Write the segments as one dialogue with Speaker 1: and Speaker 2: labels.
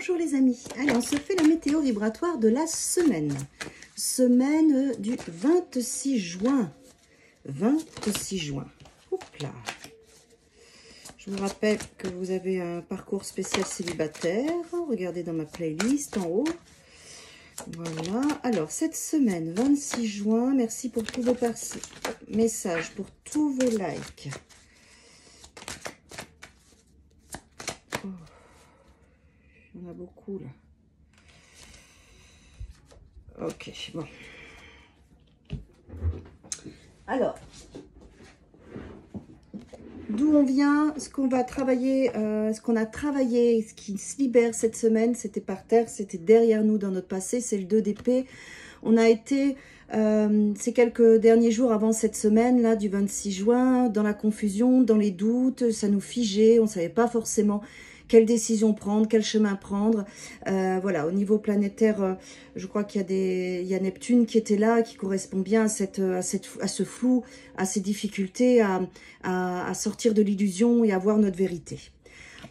Speaker 1: Bonjour les amis, allez on se fait la météo vibratoire de la semaine. Semaine du 26 juin. 26 juin. Oups là. Je vous rappelle que vous avez un parcours spécial célibataire. Regardez dans ma playlist en haut. Voilà. Alors cette semaine, 26 juin, merci pour tous vos messages, pour tous vos likes. Oh. Il y en a beaucoup là. Ok, bon. Alors, d'où on vient, ce qu'on va travailler, ce qu'on a travaillé, ce qui se libère cette semaine, c'était par terre, c'était derrière nous dans notre passé, c'est le 2 d'épée. On a été, ces quelques derniers jours avant cette semaine, là, du 26 juin, dans la confusion, dans les doutes, ça nous figeait, on ne savait pas forcément quelle décision prendre, quel chemin prendre. Voilà, au niveau planétaire, je crois qu'il y a Neptune qui était là, qui correspond bien à ce flou, à ces difficultés, à sortir de l'illusion et à voir notre vérité.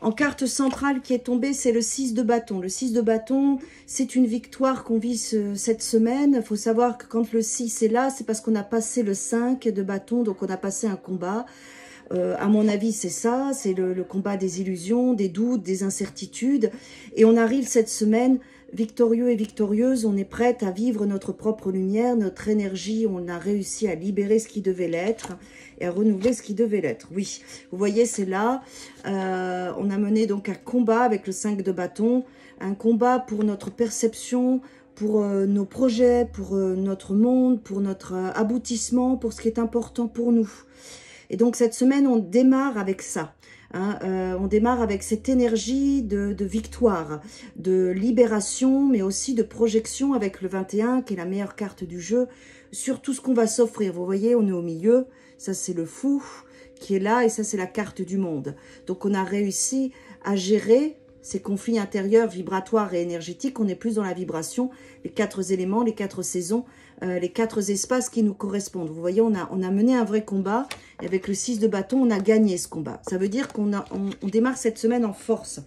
Speaker 1: En carte centrale qui est tombée, c'est le 6 de bâton. Le 6 de bâton, c'est une victoire qu'on vit cette semaine. Il faut savoir que quand le 6 est là, c'est parce qu'on a passé le 5 de bâton, donc on a passé un combat. À mon avis, c'est ça, c'est le combat des illusions, des doutes, des incertitudes. Et on arrive cette semaine victorieux et victorieuse, on est prête à vivre notre propre lumière, notre énergie, on a réussi à libérer ce qui devait l'être et à renouveler ce qui devait l'être. Oui, vous voyez, c'est là, on a mené donc un combat avec le 5 de bâton, un combat pour notre perception, pour nos projets, pour notre monde, pour notre aboutissement, pour ce qui est important pour nous. Et donc cette semaine, on démarre avec ça. Hein, on démarre avec cette énergie de victoire, de libération, mais aussi de projection avec le 21, qui est la meilleure carte du jeu, sur tout ce qu'on va s'offrir. Vous voyez, on est au milieu, ça c'est le fou qui est là, et ça c'est la carte du monde. Donc on a réussi à gérer ces conflits intérieurs, vibratoires et énergétiques. On est plus dans la vibration, les 4 éléments, les 4 saisons, les 4 espaces qui nous correspondent. Vous voyez, on a mené un vrai combat. Et avec le 6 de bâton, on a gagné ce combat. Ça veut dire qu'on démarre cette semaine en force.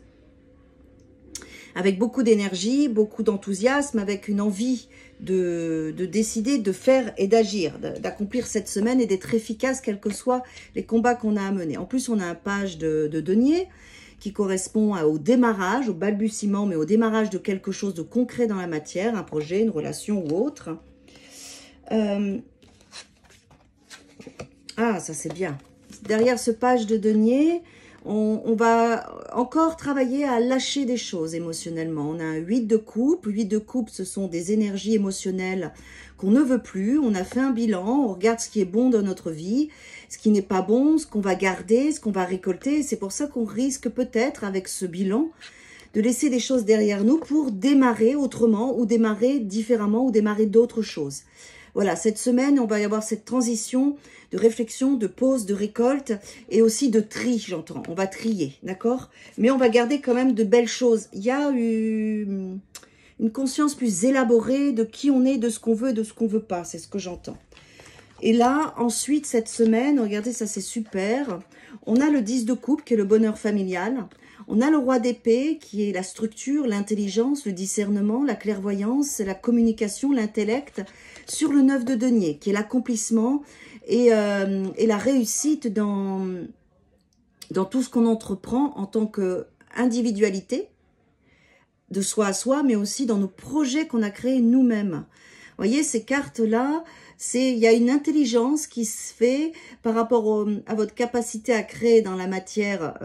Speaker 1: Avec beaucoup d'énergie, beaucoup d'enthousiasme, avec une envie de décider, de faire et d'agir, d'accomplir cette semaine et d'être efficace, quels que soient les combats qu'on a à mener. En plus, on a un page de denier qui correspond au démarrage, au balbutiement, mais au démarrage de quelque chose de concret dans la matière, un projet, une relation ou autre. Ah, ça c'est bien. Derrière ce page de denier, on va encore travailler à lâcher des choses émotionnellement. On a un 8 de coupe. 8 de coupe, ce sont des énergies émotionnelles qu'on ne veut plus. On a fait un bilan, on regarde ce qui est bon dans notre vie, ce qui n'est pas bon, ce qu'on va garder, ce qu'on va récolter. C'est pour ça qu'on risque peut-être, avec ce bilan, de laisser des choses derrière nous pour démarrer autrement ou démarrer différemment ou démarrer d'autres choses. Voilà, cette semaine, on va y avoir cette transition de réflexion, de pause, de récolte et aussi de tri, j'entends. On va trier, d'accord? Mais on va garder quand même de belles choses. Il y a une conscience plus élaborée de qui on est, de ce qu'on veut et de ce qu'on veut pas. C'est ce que j'entends. Et là, ensuite, cette semaine, regardez, ça c'est super. On a le 10 de coupe qui est le bonheur familial. On a le roi d'épée qui est la structure, l'intelligence, le discernement, la clairvoyance, la communication, l'intellect. Sur le 9 de denier qui est l'accomplissement et la réussite dans tout ce qu'on entreprend en tant qu'individualité, de soi à soi, mais aussi dans nos projets qu'on a créés nous-mêmes. Vous voyez, ces cartes-là, il y a une intelligence qui se fait par rapport à votre capacité à créer dans la matière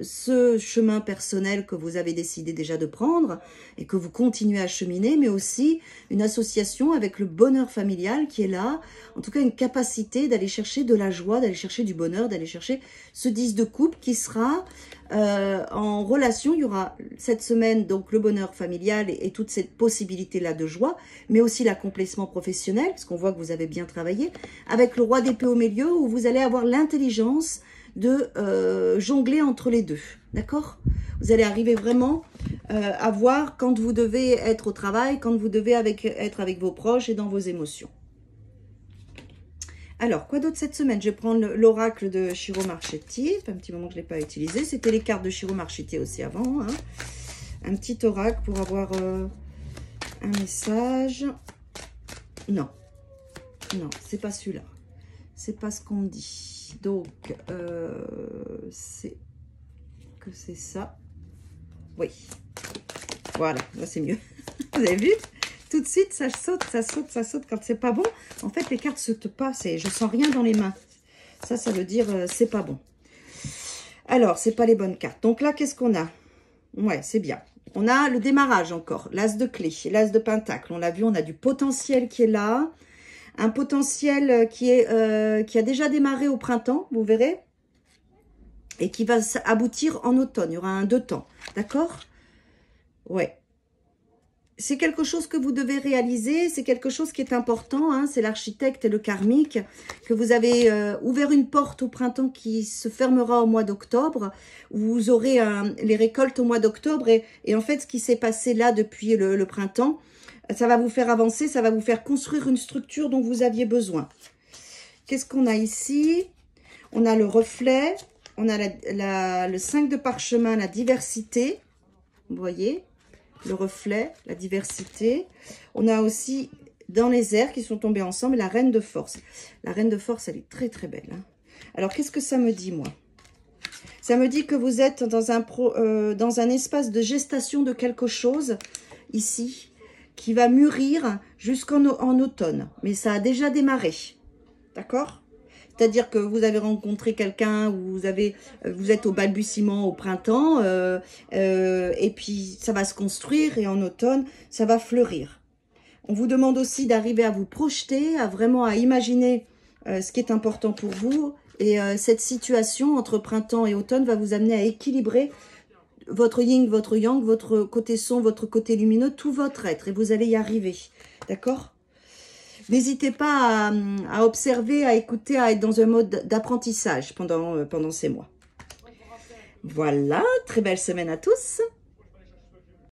Speaker 1: ce chemin personnel que vous avez décidé déjà de prendre et que vous continuez à cheminer, mais aussi une association avec le bonheur familial qui est là, en tout cas une capacité d'aller chercher de la joie, d'aller chercher du bonheur, d'aller chercher ce 10 de coupe qui sera en relation. Il y aura cette semaine donc le bonheur familial et toute cette possibilité-là de joie, mais aussi l'accomplissement professionnel, parce qu'on voit que vous avez bien travaillé, avec le roi d'épée au milieu, où vous allez avoir l'intelligence de jongler entre les deux, d'accord? Vous allez arriver vraiment à voir quand vous devez être au travail, quand vous devez être avec vos proches et dans vos émotions. Alors, quoi d'autre cette semaine? Je vais prendre l'oracle de Shiro Marchetti. Ça fait un petit moment que je ne l'ai pas utilisé. C'était les cartes de Shiro Marchetti aussi avant. Hein. un petit oracle pour avoir un message. Non, non, c'est pas celui-là. C'est pas ce qu'on me dit. Donc, c'est que c'est ça. Oui. Voilà, là c'est mieux. Vous avez vu? Tout de suite, ça saute, ça saute, ça saute. Quand c'est pas bon, en fait, les cartes sautent pas. Je sens rien dans les mains. Ça veut dire c'est pas bon. Alors, c'est pas les bonnes cartes. Donc là, qu'est-ce qu'on a? Ouais, c'est bien. On a le démarrage encore. L'as de clé, l'as de pentacle. On l'a vu, on a du potentiel qui est là. Un potentiel qui a déjà démarré au printemps, vous verrez. Et qui va aboutir en automne. Il y aura un 2 temps. D'accord? Ouais. C'est quelque chose que vous devez réaliser, c'est quelque chose qui est important, hein, c'est l'architecte et le karmique, que vous avez ouvert une porte au printemps qui se fermera au mois d'octobre, vous aurez les récoltes au mois d'octobre, et en fait ce qui s'est passé là depuis le printemps, ça va vous faire avancer, ça va vous faire construire une structure dont vous aviez besoin. Qu'est-ce qu'on a ici? On a le reflet, on a le 5 de parchemin, la diversité, vous voyez, le reflet, la diversité. On a aussi dans les airs qui sont tombés ensemble la reine de force. La reine de force, elle est très très belle, hein. Alors qu'est-ce que ça me dit, moi? Ça me dit que vous êtes dans un espace de gestation de quelque chose ici qui va mûrir jusqu'en automne, mais ça a déjà démarré, d'accord? C'est-à-dire que vous avez rencontré quelqu'un, vous êtes au balbutiement au printemps, et puis ça va se construire, et en automne, ça va fleurir. On vous demande aussi d'arriver à vous projeter, vraiment à imaginer ce qui est important pour vous. Et cette situation entre printemps et automne va vous amener à équilibrer votre yin, votre yang, votre côté sombre, votre côté lumineux, tout votre être. Et vous allez y arriver, d'accord ? N'hésitez pas à observer, à écouter, à être dans un mode d'apprentissage pendant ces mois. Voilà, très belle semaine à tous.